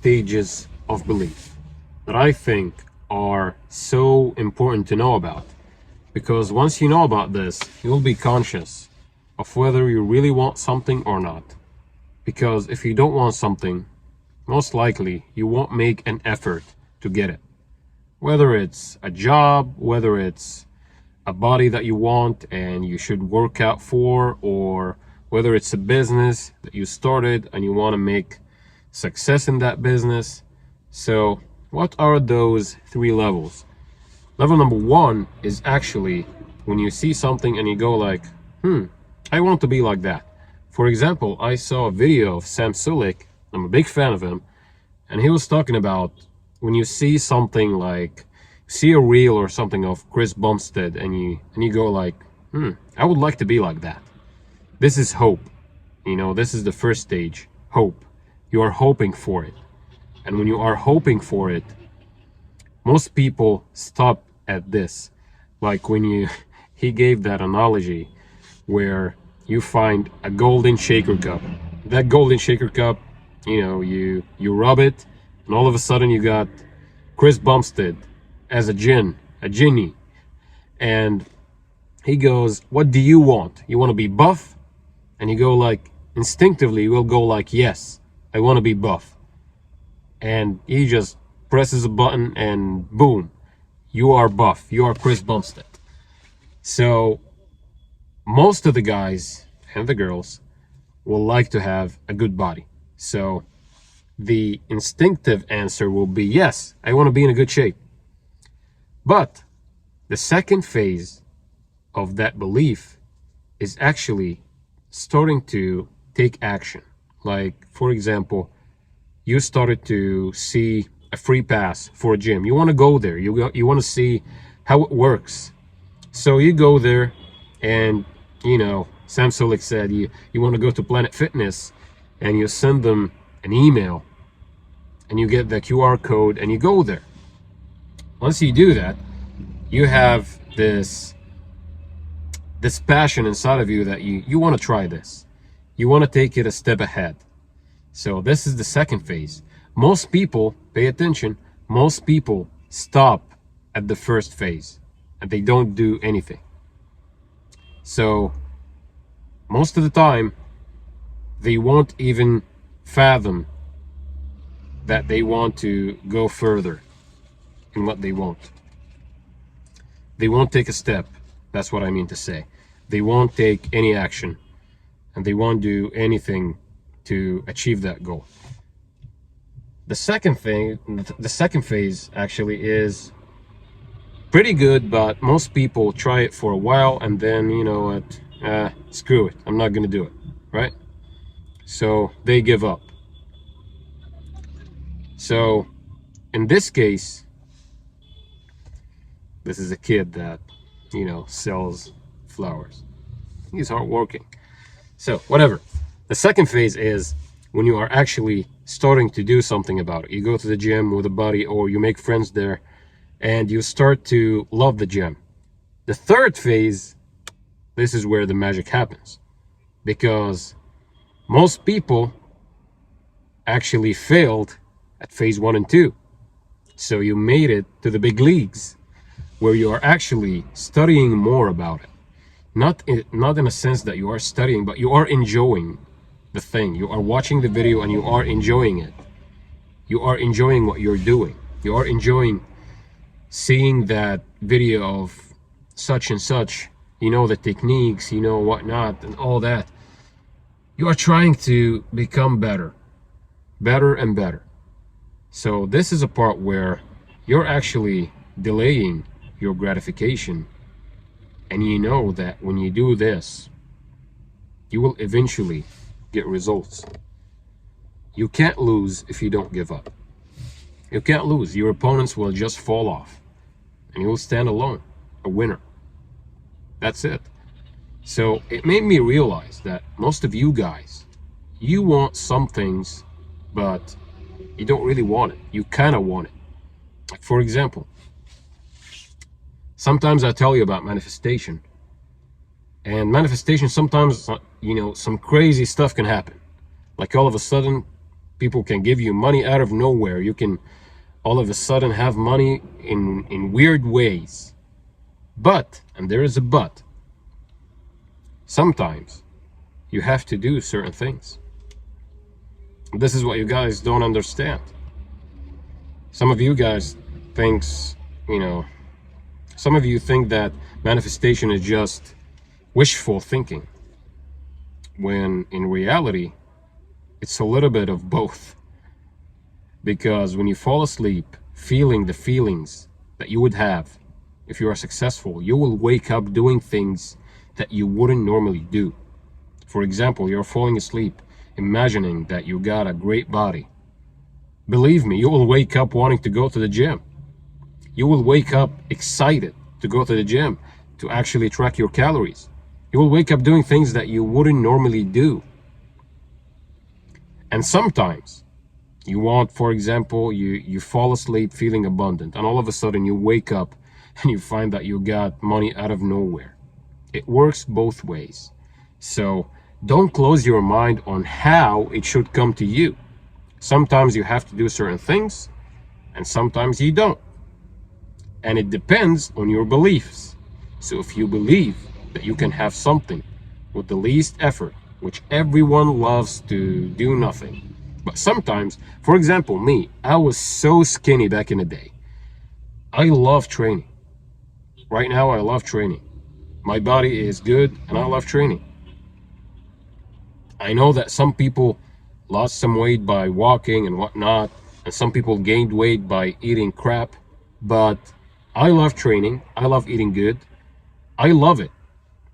stages of belief that I think are so important to know about. Because once you know about this, you'll be conscious of whether you really want something or not. Because if you don't want something, most likely you won't make an effort to get it. Whether it's a job, whether it's a body that you want and you should work out for, or whether it's a business that you started and you want to make success in that business. So what are those three levels? Level number one is actually when you see something and you go like, I want to be like that. For example, I saw a video of Sam Sulek. I'm a big fan of him, and he was talking about when you see something like, see a reel or something of Chris Bumstead and you go like, I would like to be like that. This is hope. This is the first stage, hope. You are hoping for it. And when you are hoping for it, most people stop at this. Like when he gave that analogy where you find a golden shaker cup. That golden shaker cup, you rub it, and all of a sudden you got Chris Bumstead as a genie. And he goes, what do you want? You want to be buff? And you go like, instinctively, you will go like, yes, I want to be buff. And he just presses a button and boom, you are buff. You are Chris Bumstead. So most of the guys and the girls will like to have a good body. So the instinctive answer will be, yes, I want to be in a good shape. But the second phase of that belief is actually starting to take action. Like, for example, you started to see a free pass for a gym. You want to go there. You want to see how it works. So you go there and, Sam Sulek said you want to go to Planet Fitness and you send them an email and you get the QR code and you go there. Once you do that, you have this passion inside of you that you want to try this. You want to take it a step ahead. So this is the second phase. Most people, pay attention, most people stop at the first phase and they don't do anything. So most of the time, they won't even fathom that they want to go further in what they want. They won't take a step. That's what I mean to say. They won't take any action and they won't do anything to achieve that goal. The second phase actually is pretty good, but most people try it for a while and then, screw it, I'm not gonna do it, right? So they give up. So in this case, this is a kid that, sells flowers. He's hardworking. So whatever. The second phase is when you are actually starting to do something about it. You go to the gym with a buddy or you make friends there and you start to love the gym. The third phase, this is where the magic happens, because most people actually failed at phase 1 and 2. So you made it to the big leagues where you are actually studying more about it. Not in a sense that you are studying, but you are enjoying the thing. You are watching the video and you are enjoying it. You are enjoying what you're doing. You are enjoying seeing that video of such and such, the techniques, whatnot and all that. You are trying to become better and better. So this is a part where you're actually delaying your gratification, and you know that when you do this, you will eventually get results. You can't lose if you don't give up. You can't lose. Your opponents will just fall off and you will stand alone, a winner. That's it. So it made me realize that most of you guys, you want some things, but you don't really want it. You kind of want it. Like, for example, sometimes I tell you about manifestation, and manifestation sometimes, some crazy stuff can happen. Like all of a sudden, People can give you money out of nowhere. You can all of a sudden have money in weird ways. But, and there is a but, sometimes you have to do certain things. This is what you guys don't understand. Some of you guys thinks, you know, some of you think that manifestation is just wishful thinking, when in reality, it's a little bit of both. Because when you fall asleep feeling the feelings that you would have if you are successful, you will wake up doing things that you wouldn't normally do. For example, you're falling asleep imagining that you got a great body. Believe me, you will wake up wanting to go to the gym. You will wake up excited to go to the gym, to actually track your calories. You will wake up doing things that you wouldn't normally do. And sometimes you want, for example, you fall asleep feeling abundant, and all of a sudden you wake up and you find that you got money out of nowhere. It works both ways. So don't close your mind on how it should come to you. Sometimes you have to do certain things, and sometimes you don't. And it depends on your beliefs. So if you believe that you can have something with the least effort, which everyone loves to do nothing. But sometimes, for example, me, I was so skinny back in the day. I love training. Right now, I love training. My body is good, and I love training. I know that some people lost some weight by walking and whatnot, and some people gained weight by eating crap, but I love training. I love eating good. I love it.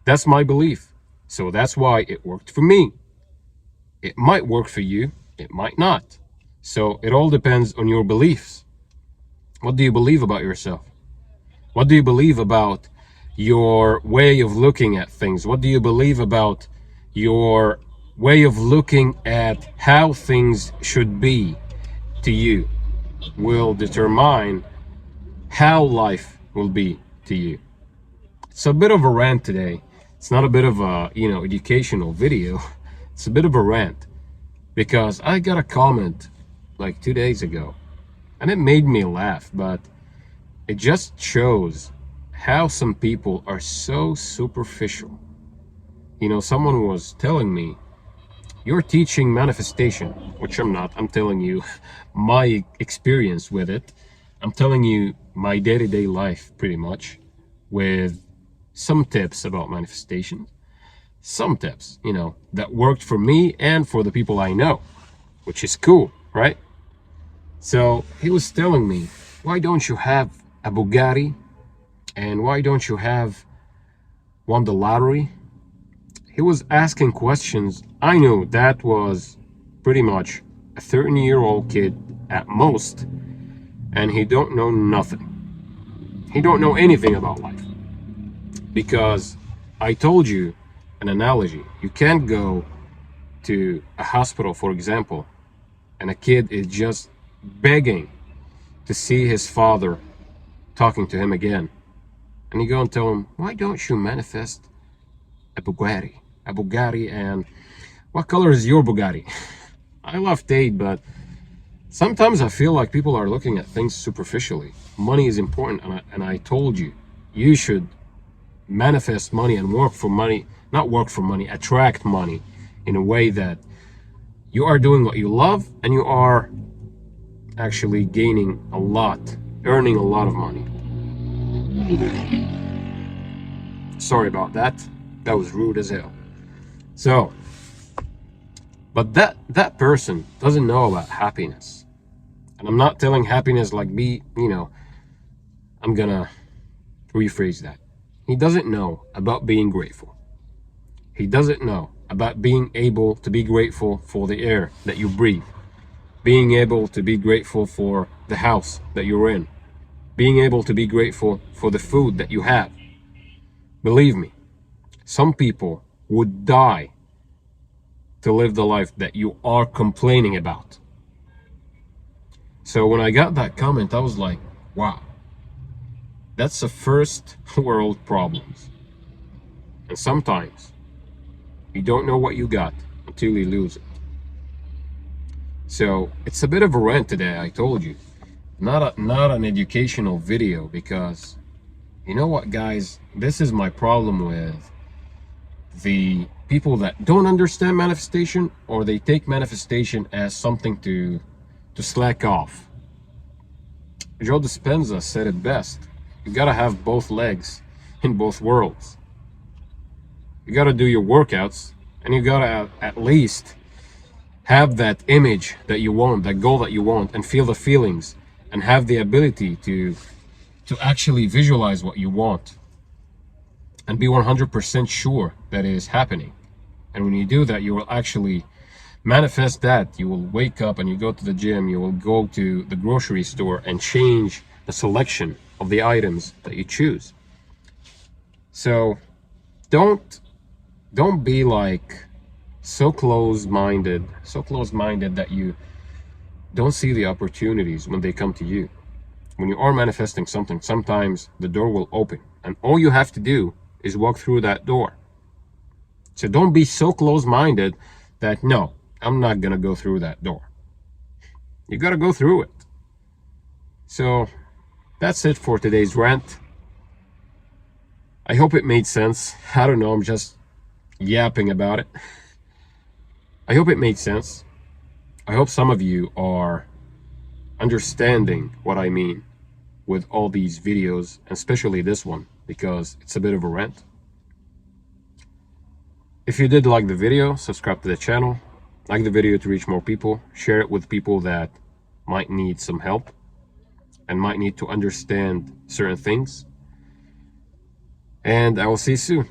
That's my belief. So that's why it worked for me. It might work for you, it might not. So it all depends on your beliefs. What do you believe about yourself? What do you believe about your way of looking at things? What do you believe about your way of looking at how things should be to you? Will determine how life will be to you. It's a bit of a rant today. It's not a bit of a, educational video. It's a bit of a rant because I got a comment like 2 days ago and it made me laugh, but it just shows how some people are so superficial. Someone was telling me, you're teaching manifestation, which I'm not. I'm telling you my experience with it. I'm telling you my day-to-day life pretty much, with some tips about manifestation. Some tips, that worked for me and for the people I know, which is cool, right? So he was telling me, why don't you have a Bugatti? And why don't you have won the lottery? He was asking questions. I knew that was pretty much a 13-year-old kid at most, and he don't know nothing. He don't know anything about life. Because I told you an analogy. You can't go to a hospital, for example, and a kid is just begging to see his father talking to him again. And you go and tell him, why don't you manifest a Bugatti? A Bugatti, and what color is your Bugatti? I love Tate, but sometimes I feel like people are looking at things superficially. Money is important, and I told you, you should manifest money and work for money, not work for money, attract money in a way that you are doing what you love and you are actually gaining a lot, earning a lot of money. Sorry about that. That was rude as hell. So, but that person doesn't know about happiness. And I'm not telling happiness like I'm gonna rephrase that. He doesn't know about being grateful. He doesn't know about being able to be grateful for the air that you breathe, being able to be grateful for the house that you're in, being able to be grateful for the food that you have. Believe me, some people would die to live the life that you are complaining about. So when I got that comment, I was like, wow, that's the first world problems. And sometimes you don't know what you got until you lose it. So it's a bit of a rant today, I told you. Not an educational video, because you know what, guys, this is my problem with the people that don't understand manifestation, or they take manifestation as something to slack off. Joe Dispenza said it best. You gotta have both legs in both worlds. You gotta do your workouts, and you gotta at least have that image that you want, that goal that you want, and feel the feelings, and have the ability to actually visualize what you want and be 100% sure that it is happening. And when you do that, you will actually manifest that. You will wake up and you go to the gym, you will go to the grocery store and change the selection of the items that you choose. So don't be like so close-minded that you don't see the opportunities when they come to you. When you are manifesting something, sometimes the door will open, and all you have to do is walk through that door. So don't be so close-minded that, no, I'm not gonna go through that door. You gotta go through it. So that's it for today's rant. I hope it made sense. I don't know, I'm just yapping about it. I hope it made sense. I hope some of you are understanding what I mean with all these videos, and especially this one, because it's a bit of a rant. If you did like the video, subscribe to the channel, like the video to reach more people, share it with people that might need some help and might need to understand certain things. And I will see you soon.